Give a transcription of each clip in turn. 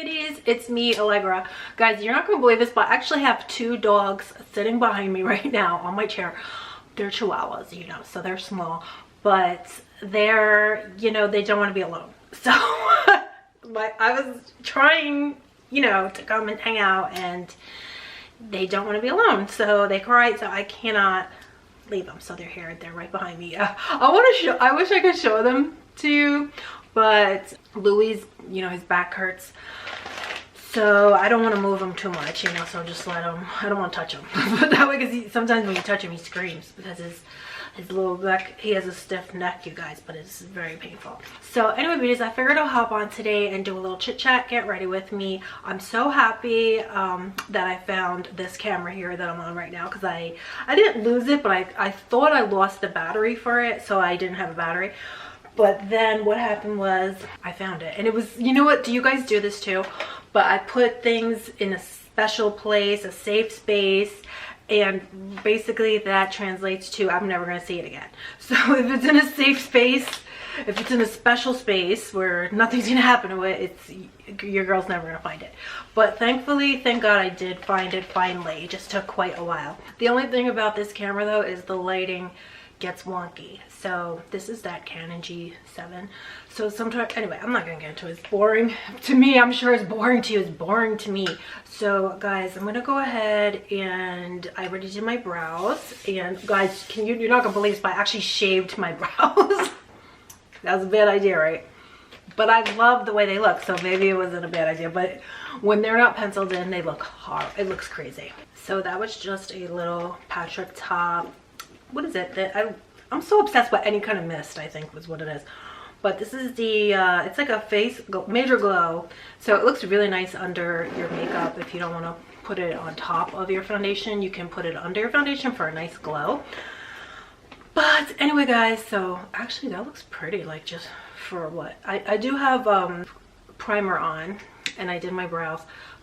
beauties, it's me, Alegra. Guys, you're not gonna believe this, but I actually have 2 dogs sitting behind me right now on my chair. They're chihuahuas, you know, so they're small, but they're, you know, they don't want to be alone. So I was trying, you know, to come and hang out, and they don't want to be alone, so they cry, so I cannot leave them. So they're here, they're right behind me. I wish I could show them to you, but Louis, you know, his back hurts, so I don't want to move him too much, you know, so just let him. I don't want to touch him. But that way, because sometimes when you touch him, he screams because his little back, he has a stiff neck, you guys, but it's very painful. So anyway, beauties, I figured I'll hop on today and do a little chit chat. Get ready with me. I'm so happy that I found this camera here that I'm on right now, because I didn't lose it, but I thought I lost the battery for it, so I didn't have a battery. But then what happened was I found it, and it was, you know what, do you guys do this too? But I put things in a special place, a safe space, and basically that translates to I'm never going to see it again. So if it's in a safe space, if it's in a special space where nothing's going to happen to it, your girl's never going to find it. But thankfully, thank God I did find it finally. It just took quite a while. The only thing about this camera though is the lighting gets wonky. So this is that Canon G7. So sometimes, anyway, I'm not gonna get into it. It's boring to me. I'm sure it's boring to you. It's boring to me. So guys, I'm gonna go ahead, and I already did my brows. And guys, you're not gonna believe this, but I actually shaved my brows. That was a bad idea, right? But I love the way they look, so maybe it wasn't a bad idea. But when they're not penciled in, they look hard. It looks crazy. So that was just a little Patrick top. What is it that I'm so obsessed with any kind of mist, I think was what it is. But this is the it's like a face major glow, so it looks really nice under your makeup. If you don't want to put it on top of your foundation, you can put it under your foundation for a nice glow. But anyway, guys, so actually that looks pretty, like, just for what I do have primer on, and I did my brows,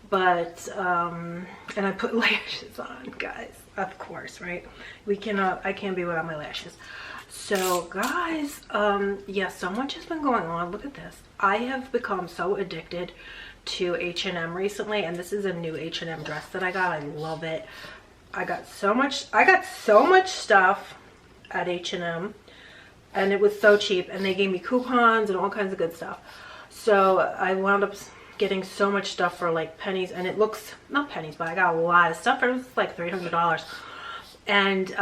but and I put lashes on, guys, of course, right? I can't be without my lashes. So guys, yeah, so much has been going on. Look at this. I have become so addicted to H&M recently, and this is a new H&M dress that I got. I love it. I got so much stuff at H&M, and it was so cheap, and they gave me coupons and all kinds of good stuff. So I wound up getting so much stuff for like pennies, and it looks, not pennies, but I got a lot of stuff. It was like $300, and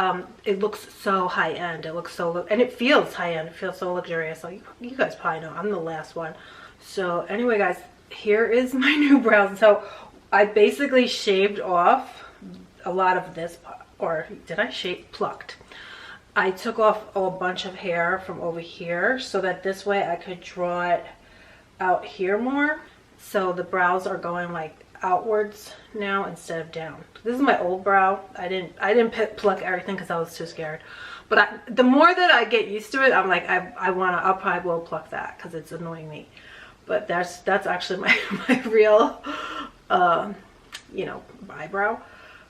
it looks so high-end. It looks so, and it feels high-end. It feels so luxurious. Like, you guys probably know I'm the last one. So anyway, guys, here is my new brows. So I basically shaved off a lot of this, or did I plucked. I took off a bunch of hair from over here so that this way I could draw it out here more. So the brows are going like outwards now instead of down. This is my old brow. I didn't pluck everything because I was too scared. But the more that I get used to it, I'm like, I'll probably will pluck that because it's annoying me. But that's actually my real, you know, eyebrow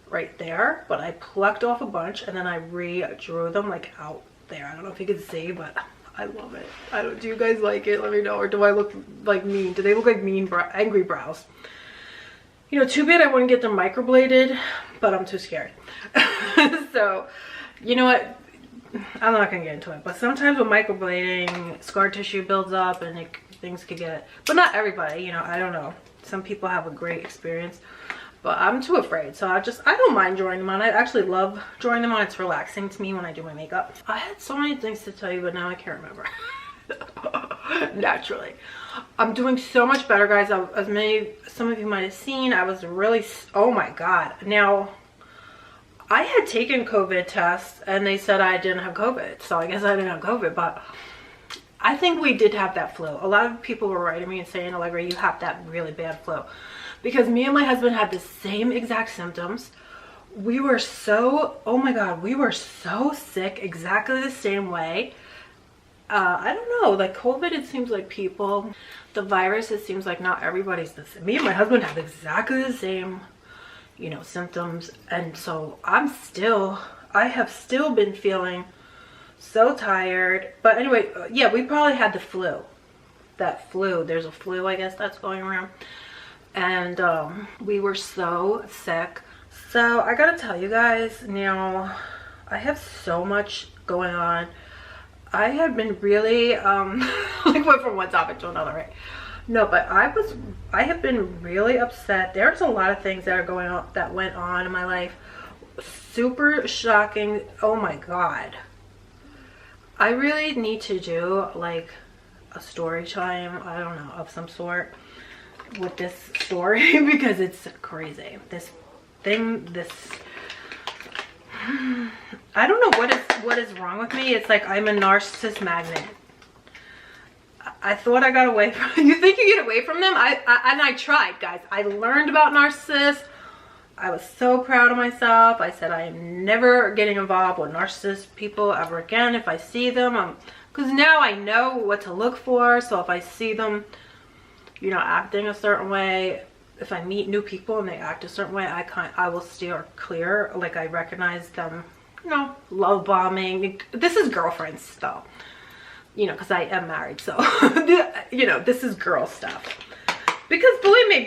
right there. But I plucked off a bunch, and then I redrew them like out there. I don't know if you can see, but I love it. Do you guys like it? Let me know. Or do I look like mean? Do they look like mean, angry brows? You know, too bad I wouldn't get them microbladed, but I'm too scared. So, you know what? I'm not gonna get into it. But sometimes with microblading, scar tissue builds up, and things could get. But not everybody. You know, I don't know. Some people have a great experience, but I'm too afraid. So I don't mind drawing them on. I actually love drawing them on. It's relaxing to me when I do my makeup. I had so many things to tell you, but now I can't remember. Naturally, I'm doing so much better, guys. Some of you might have seen, I was really, oh my god. Now, I had taken COVID tests, and they said I didn't have COVID, so I guess I didn't have COVID. But I think we did have that flu. A lot of people were writing me and saying, Allegra, you have that really bad flu, because me and my husband had the same exact symptoms. We were so, oh my god, we were so sick exactly the same way. I don't know, like COVID, it seems like the virus, it seems like not everybody's the same. Me and my husband have exactly the same, you know, symptoms. And so I have still been feeling so tired. But anyway, yeah, we probably had the flu. There's a flu, I guess, that's going around. and we were so sick. So I gotta tell you guys, now I have so much going on. I had been really like went from one topic to another, right? No, but I have been really upset. There's a lot of things that are going on, that went on in my life. Super shocking. Oh my god. I really need to do like a story time, I don't know, of some sort with this story because it's crazy. This I don't know what is wrong with me. It's like I'm a narcissist magnet. I thought I got away from you. Think you get away from them? I tried, guys. I learned about narcissists. I was so proud of myself. I said I am never getting involved with narcissist people ever again. If I see them, because now I know what to look for. So if I see them, you know, acting a certain way, if I meet new people and they act a certain way, I will steer clear. Like I recognize them, you know, love bombing. This is girlfriends though, you know, because I am married. So, you know, this is girl stuff. Because believe me,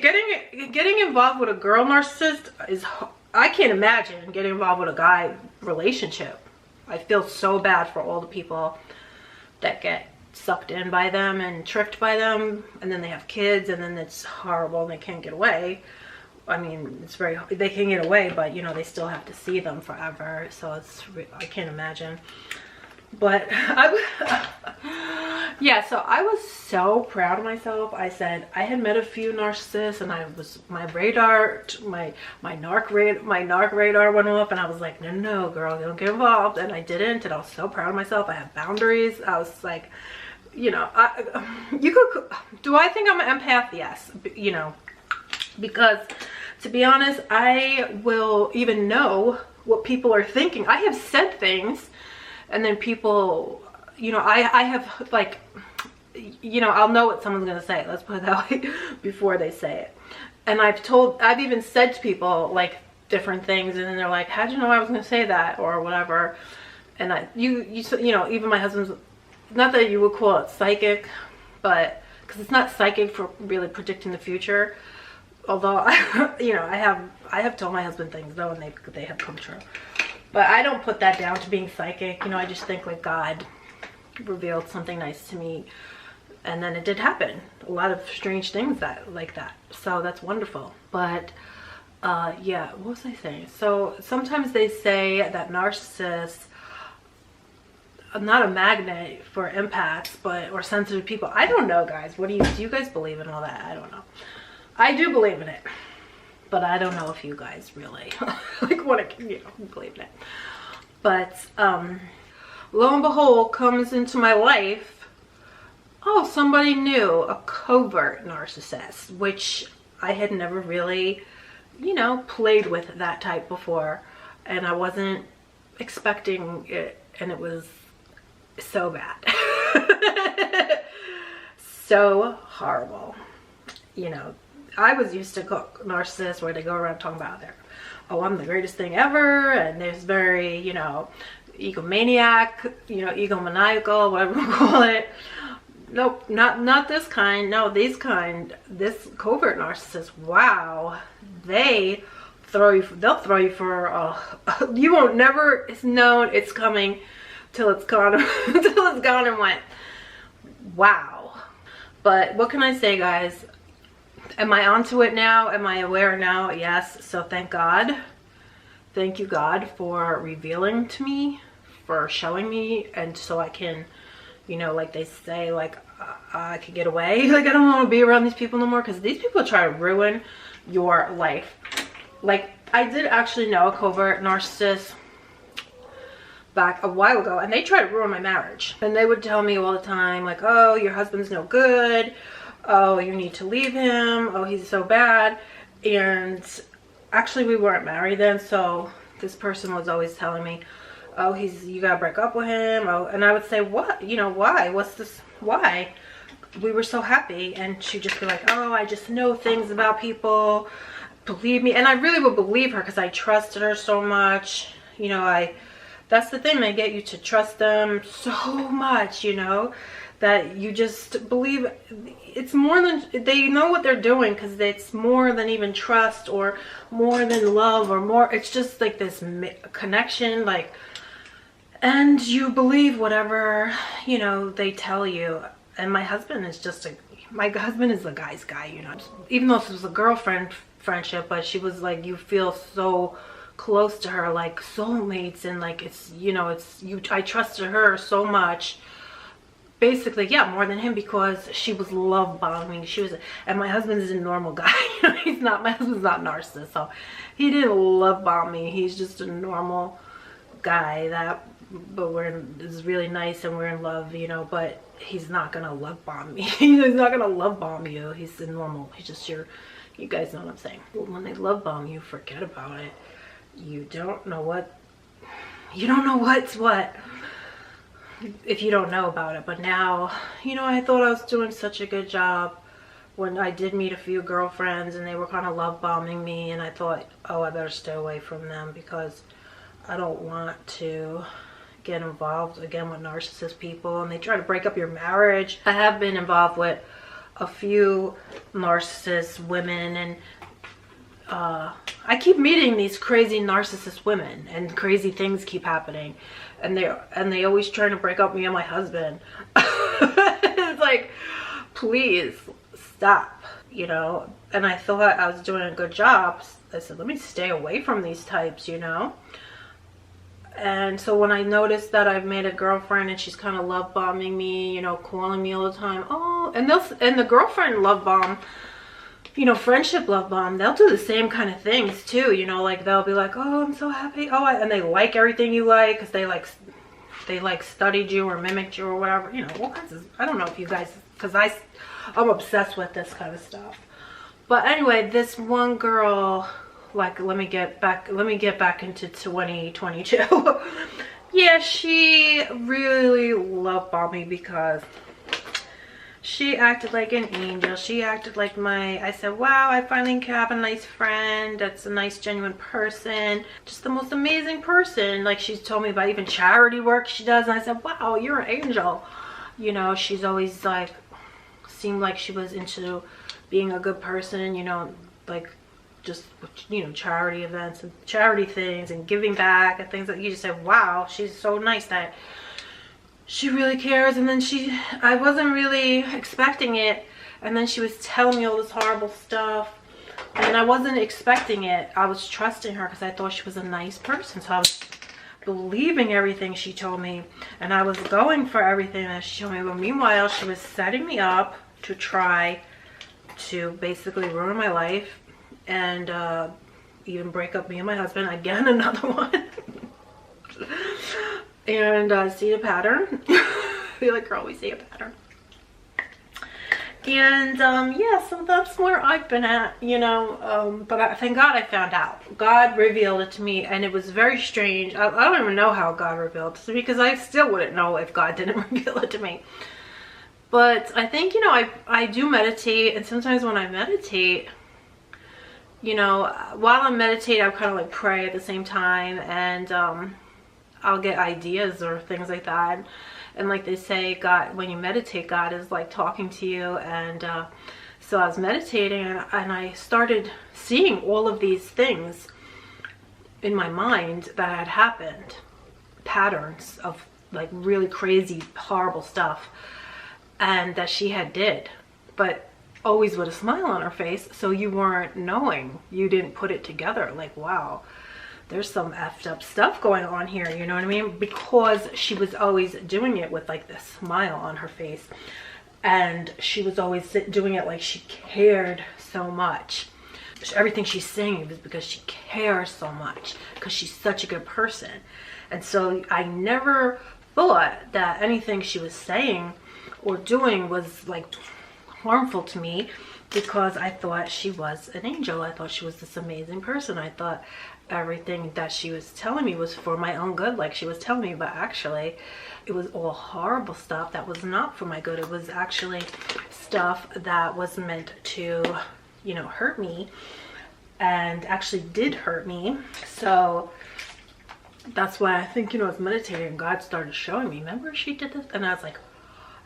getting involved with a girl narcissist is, I can't imagine getting involved with a guy relationship. I feel so bad for all the people that get sucked in by them and tricked by them, and then they have kids, and then it's horrible and they can't get away. I mean, it's very, they can get away, but you know, they still have to see them forever. So it's, I can't imagine. But yeah, so I was so proud of myself. I said I had met a few narcissists, and I was, my radar, my narc radar went off, and I was like, no girl, don't get involved. And I didn't, and I was so proud of myself. I had boundaries. I was like, you know, do I think I'm an empath? Yes, you know, because to be honest, I will even know what people are thinking. I have said things, and then people, you know, I have like, you know, I'll know what someone's gonna say, let's put it that way, before they say it. And I've even said to people like different things, and then they're like, how'd you know I was gonna say that, or whatever. And you know, even my husband's, not that you would call it psychic, but because it's not psychic for really predicting the future. Although you know, I have told my husband things though, and they have come true. But I don't put that down to being psychic. You know, I just think like God revealed something nice to me, and then it did happen. A lot of strange things like that. So that's wonderful. But yeah, what was I saying? So sometimes they say that narcissists are not a magnet for empaths, or sensitive people. I don't know, guys. What do you guys believe in all that? I don't know. I do believe in it, but I don't know if you guys really like want to, you know, believe in it. But lo and behold, comes into my life, oh, somebody new, a covert narcissist, which I had never really, you know, played with that type before, and I wasn't expecting it, and it was so bad. So horrible. You know, I was used to narcissists where they go around talking about oh, I'm the greatest thing ever, and there's very, you know, egomaniac, you know, egomaniacal, whatever you call it. Nope, not this kind. No, this covert narcissist, wow, they'll throw you for you won't never, it's known, it's coming till it's gone until it's gone and went. Wow. But what can I say, guys? Am I onto it now? Am I aware now? Yes. So thank God. Thank you, God, for revealing to me, for showing me, and so I can, you know, like they say, like I can get away. Like I don't want to be around these people no more, because these people try to ruin your life. Like I did actually know a covert narcissist back a while ago, and they tried to ruin my marriage. And they would tell me all the time, like, oh, your husband's no good. Oh, you need to leave him. Oh, he's so bad. And actually we weren't married then, so this person was always telling me, oh, you gotta break up with him. Oh, and I would say, what? You know, why? What's this? Why? We were so happy. And she'd just be like, oh, I just know things about people. Believe me. And I really would believe her because I trusted her so much. You know, that's the thing, they get you to trust them so much, you know, that you just believe it's more than, they know what they're doing, because it's more than even trust or more than love or more, it's just like this connection, like, and you believe whatever, you know, they tell you. And my husband is just my husband is a guy's guy, you know, even though this was a girlfriend friendship, but she was like, you feel so close to her, like soulmates, and like, it's, you know, it's you, I trusted her so much, basically, yeah, more than him, because she was love bombing. She was, and my husband is a normal guy. He's not, my husband's not narcissist, so he didn't love bomb me. He's just a normal guy that, but is really nice and we're in love, you know, but he's not gonna love bomb me. He's not gonna love bomb you. He's a normal, he's just you guys know what I'm saying. When they love bomb you, forget about it. You don't know what's what if you don't know about it. But now, you know, I thought I was doing such a good job when I did meet a few girlfriends and they were kind of love bombing me, and I thought, oh, I better stay away from them because I don't want to get involved again with narcissist people, and they try to break up your marriage. I have been involved with a few narcissist women, and I keep meeting these crazy narcissist women, and crazy things keep happening, and they always trying to break up me and my husband. It's like, please stop, you know. And I thought I was doing a good job. I said, let me stay away from these types, you know. And so when I noticed that I've made a girlfriend and she's kind of love bombing me, you know, calling me all the time, oh, and the girlfriend love bomb, you know, friendship love bomb, they'll do the same kind of things too, you know, like they'll be like, oh, I'm so happy, oh, and they like everything you like because they like studied you or mimicked you or whatever, you know, all kinds of, I don't know if you guys, because I'm obsessed with this kind of stuff. But anyway, this one girl, like, let me get back into 2022. Yeah, she really love bombed me because she acted like an angel. She acted like I said, wow, I finally have a nice friend that's a nice, genuine person, just the most amazing person. Like, she's told me about even charity work she does, and I said, wow, you're an angel. You know, she's always like seemed like she was into being a good person, you know, like just, you know, charity events and charity things and giving back and things that you just said, wow, she's so nice that she really cares. And then I wasn't really expecting it, and then she was telling me all this horrible stuff, and I wasn't expecting it. I was trusting her because I thought she was a nice person, so I was believing everything she told me, and I was going for everything that she told me. But meanwhile, she was setting me up to try to basically ruin my life and even break up me and my husband. Again, another one. And see the pattern. I feel like, girl, we see a pattern. And yeah, so that's where I've been at, you know. But thank God I found out. God revealed it to me, and it was very strange. I don't even know how God revealed it to me, because I still wouldn't know if God didn't reveal it to me. But I think, you know, I do meditate, and sometimes when I meditate, you know, while I'm meditating, I kind of like pray at the same time, and I'll get ideas or things like that. And like they say, God, when you meditate, God is like talking to you. And so I was meditating, and I started seeing all of these things in my mind that had happened, patterns of like really crazy, horrible stuff, and that she had did, but always with a smile on her face. So you weren't knowing, you didn't put it together, like, wow, there's some effed up stuff going on here, you know what I mean? Because she was always doing it with like this smile on her face, and she was always doing it like she cared so much. Everything she's saying is because she cares so much, because she's such a good person. And so I never thought that anything she was saying or doing was like harmful to me, because I thought she was an angel. I thought she was this amazing person. I thought everything that she was telling me was for my own good, like she was telling me, but actually it was all horrible stuff that was not for my good. It was actually stuff that was meant to, you know, hurt me, and actually did hurt me. So that's why I think, you know, I was meditating and God started showing me, remember she did this? And I was like,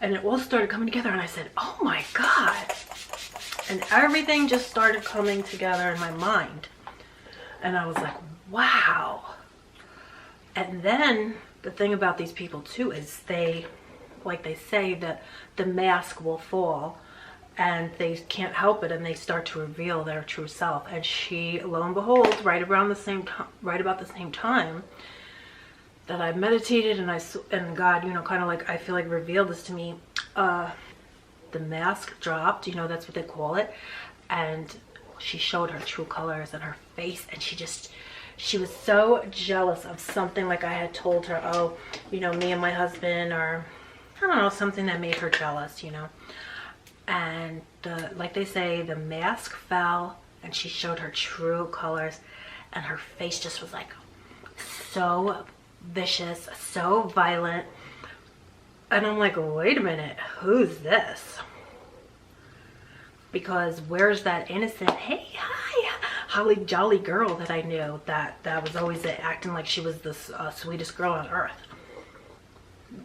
And it all started coming together, and I said, oh my God. And everything just started coming together in my mind. And I was like, wow. And then the thing about these people too is they, like they say, that the mask will fall and they can't help it, and they start to reveal their true self. And she, lo and behold, right about the same time that I meditated and God, you know, kind of like, I feel like revealed this to me, the mask dropped, you know, that's what they call it, and she showed her true colors and her face, and she was so jealous of something. Like I had told her, oh, you know, me and my husband, or I don't know, something that made her jealous, you know. And like they say, the mask fell and she showed her true colors, and her face just was like so vicious, so violent. And I'm like, wait a minute, who's this? Because where's that innocent, hey, hi, holly jolly girl that I knew that was always acting like she was the sweetest girl on earth?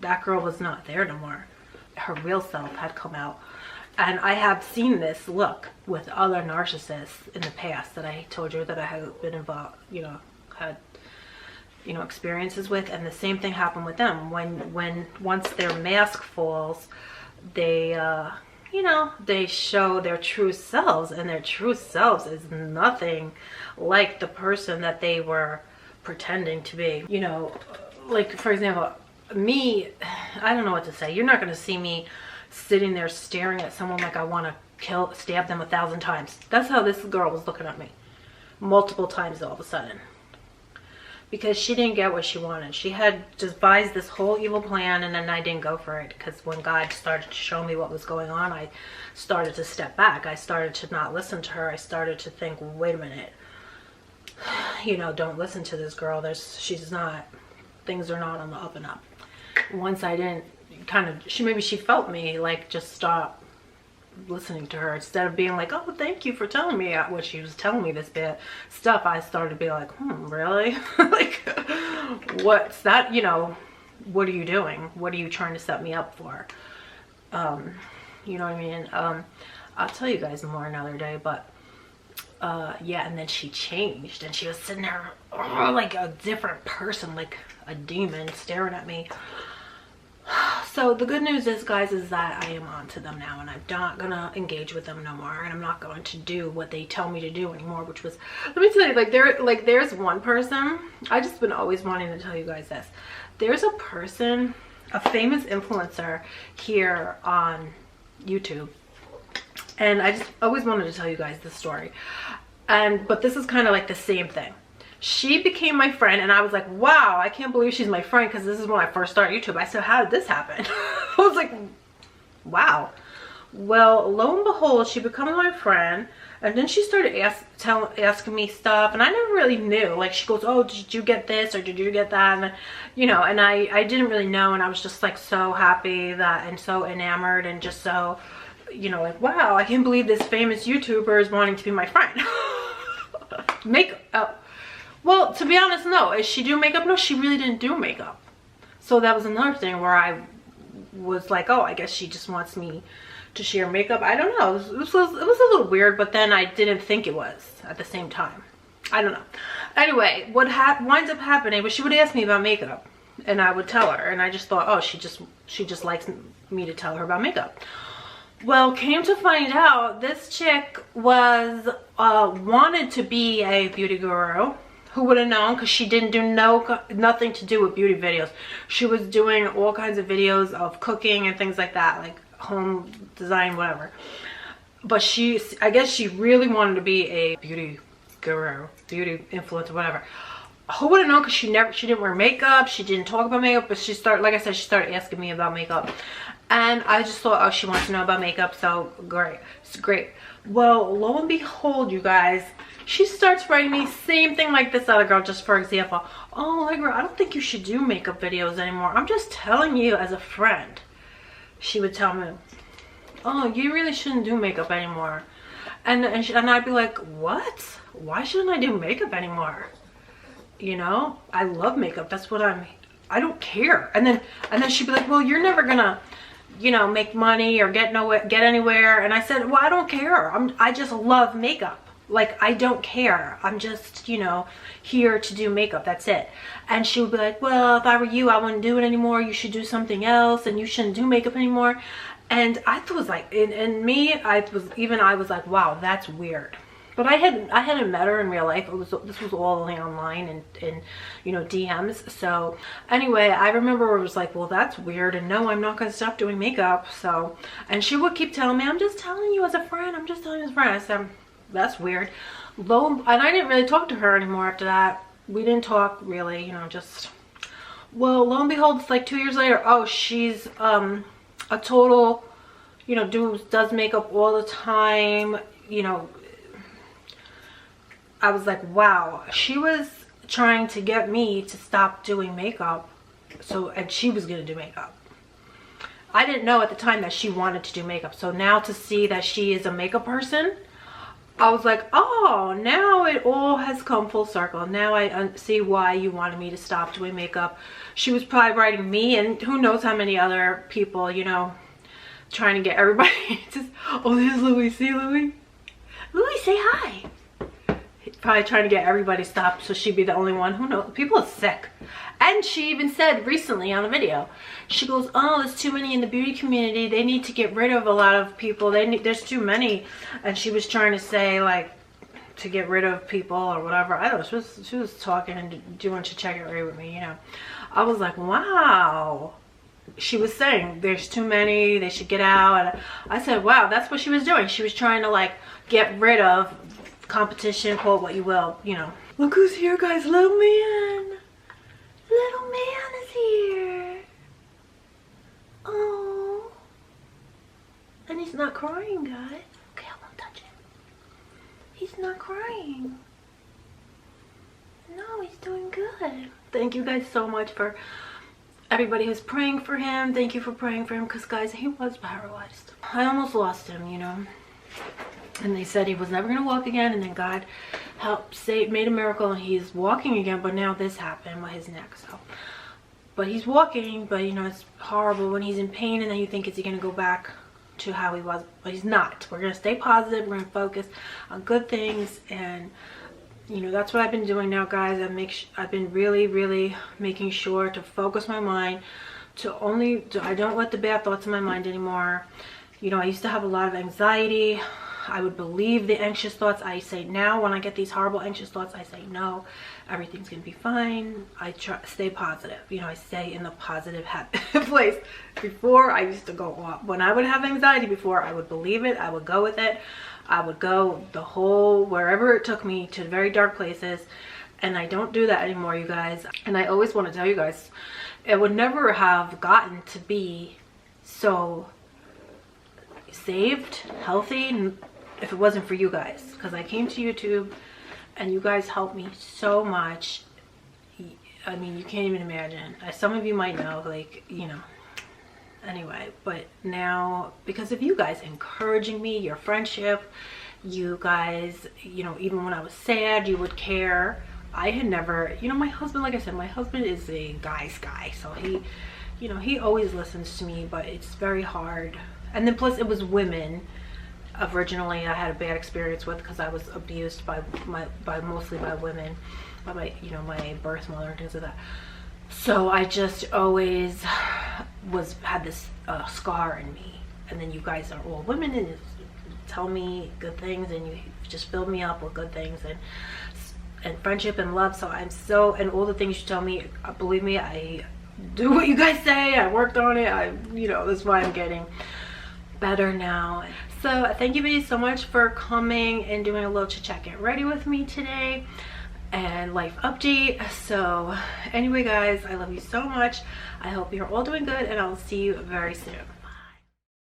That girl was not there no more. Her real self had come out. And I have seen this look with other narcissists in the past that I told you that I had been involved, you know, had, you know, experiences with. And the same thing happened with them. Once their mask falls, they you know, they show their true selves, and their true selves is nothing like the person that they were pretending to be. You know, like for example, me, I don't know what to say. You're not going to see me sitting there staring at someone like I want to stab them 1,000 times. That's how this girl was looking at me, multiple times all of a sudden, because she didn't get what she wanted. She had devised this whole evil plan, and then I didn't go for it, because when God started to show me what was going on, I started to step back. I started to not listen to her. I started to think, wait a minute, you know, don't listen to this girl. She's not, things are not on the up and up. Once I didn't maybe she felt me, like, just stop listening to her. Instead of being like, oh, thank you for telling me what she was telling me, this bit stuff, I started to be like, really? Like, what's that? You know, what are you doing? What are you trying to set me up for? You know what I mean? I'll tell you guys more another day, but yeah. And then she changed, and she was sitting there like a different person, like a demon staring at me. So the good news is, guys, is that I am on to them now, and I'm not gonna engage with them no more, and I'm not going to do what they tell me to do anymore, which was, let me tell you, there's one person, I just been always wanting to tell you guys this. There's a person, a famous influencer here on YouTube, and I just always wanted to tell you guys this story. But this is kind of like the same thing. She became my friend, and I was like, wow, I can't believe she's my friend, because this is when I first started YouTube. I said, how did this happen? I was like, wow. Well, lo and behold, she becomes my friend, and then she started asking me stuff, and I never really knew. Like, she goes, oh, did you get this, or did you get that? And, you know, and I didn't really know, and I was just like so happy that, and so enamored, and just so, you know, like, wow, I can't believe this famous YouTuber is wanting to be my friend. Well, to be honest, no. Is she do makeup? No, she really didn't do makeup. So that was another thing where I was like, oh, I guess she just wants me to share makeup. I don't know. It was a little weird, but then I didn't think it was at the same time. I don't know. Anyway, what winds up happening was she would ask me about makeup, and I would tell her, and I just thought, oh, she just likes me to tell her about makeup. Well, came to find out, this chick was wanted to be a beauty guru. Who would have known? Because she didn't do nothing to do with beauty videos. She was doing all kinds of videos of cooking and things like that, like home design, whatever. But I guess she really wanted to be a beauty guru, beauty influencer, whatever. Who would have known? Because she didn't wear makeup. She didn't talk about makeup, but like I said, she started asking me about makeup. And I just thought, oh, she wants to know about makeup, so great. It's great. Well, lo and behold, you guys, she starts writing me same thing like this other girl, just for example. Oh, Alegra, I don't think you should do makeup videos anymore. I'm just telling you as a friend. She would tell me, oh, you really shouldn't do makeup anymore. And I'd be like, what? Why shouldn't I do makeup anymore? You know, I love makeup. That's what I don't care. And then she'd be like, well, you're never gonna you know, make money or get anywhere. And I said, well, I don't care. I just love makeup. Like, I don't care. I'm just, you know, here to do makeup. That's it. And she would be like, well, if I were you, I wouldn't do it anymore. You should do something else, and you shouldn't do makeup anymore. And I was like, in me, I was like, wow, that's weird. But I hadn't met her in real life. This was all only online and you know, DMs. So anyway, I remember it was like, well, that's weird, and no, I'm not gonna stop doing makeup. So, and she would keep telling me, I'm just telling you as a friend. I'm just telling you as a friend. I said, that's weird. And I didn't really talk to her anymore after that. We didn't talk really, you know, just, well, lo and behold, it's like 2 years later. Oh, she's a total, you know, does makeup all the time, you know. I was like, wow, she was trying to get me to stop doing makeup. So, and she was gonna do makeup. I didn't know at the time that she wanted to do makeup. So now to see that she is a makeup person, I was like, oh, now it all has come full circle. Now I see why you wanted me to stop doing makeup. She was probably writing me and who knows how many other people, you know, trying to get everybody to, oh, there's Louis. See Louis? Louis, say hi. Probably trying to get everybody stopped so she'd be the only one. Who knows? People are sick. And she even said recently on a video, she goes, oh, there's too many in the beauty community. They need to get rid of a lot of people. There's too many. And she was trying to say, like, to get rid of people or whatever. I don't know. She was talking and doing Chit Chat GRWM with me, you know. I was like, wow. She was saying there's too many. They should get out. And I said, wow, that's what she was doing. She was trying to, like, get rid of competition, quote what you will, you know. Look who's here, guys. Little man. Little man is here. Oh. And he's not crying, guys. Okay, I won't touch him. He's not crying. No, he's doing good. Thank you guys so much for everybody who's praying for him. Thank you for praying for him, because guys, he was paralyzed. I almost lost him, you know. And they said he was never going to walk again, and then God made a miracle, and he's walking again. But now this happened with his neck. So, but he's walking, but you know, it's horrible when he's in pain, and then you think, is he going to go back to how he was? But he's not. We're going to stay positive. We're going to focus on good things, and you know, that's what I've been doing now, guys. I've been really making sure to focus my mind I don't let the bad thoughts in my mind anymore. You know, I used to have a lot of anxiety. I would believe the anxious thoughts. I say now, when I get these horrible anxious thoughts, I say no, everything's gonna be fine. I try stay positive. You know, I stay in the positive place. Before, I used to go off. When I would have anxiety before, I would believe it. I would go with it. I would go the whole, wherever it took me, to very dark places. And I don't do that anymore, you guys. And I always want to tell you guys, it would never have gotten to be so saved, healthy, if it wasn't for you guys. Because I came to YouTube and you guys helped me so much. I mean, you can't even imagine. Some of you might know, like, you know. Anyway, but now, because of you guys encouraging me, your friendship, you guys, you know, even when I was sad, you would care. I had never, you know, my husband, like I said, my husband is a guy's guy. So he, you know, he always listens to me, but it's very hard. And then plus it was women. Originally I had a bad experience with, because I was abused mostly by women, by my, you know, my birth mother and things like that. So I just always had this scar in me. And then you guys are all women and tell me good things, and you just fill me up with good things and friendship and love. So and all the things you tell me, believe me, I do what you guys say. I worked on it. You know, that's why I'm getting better now. So thank you so much for coming and doing a little Chit Chat Get Ready with me today, and life update. So anyway, guys, I love you so much. I hope you're all doing good, and I'll see you very soon.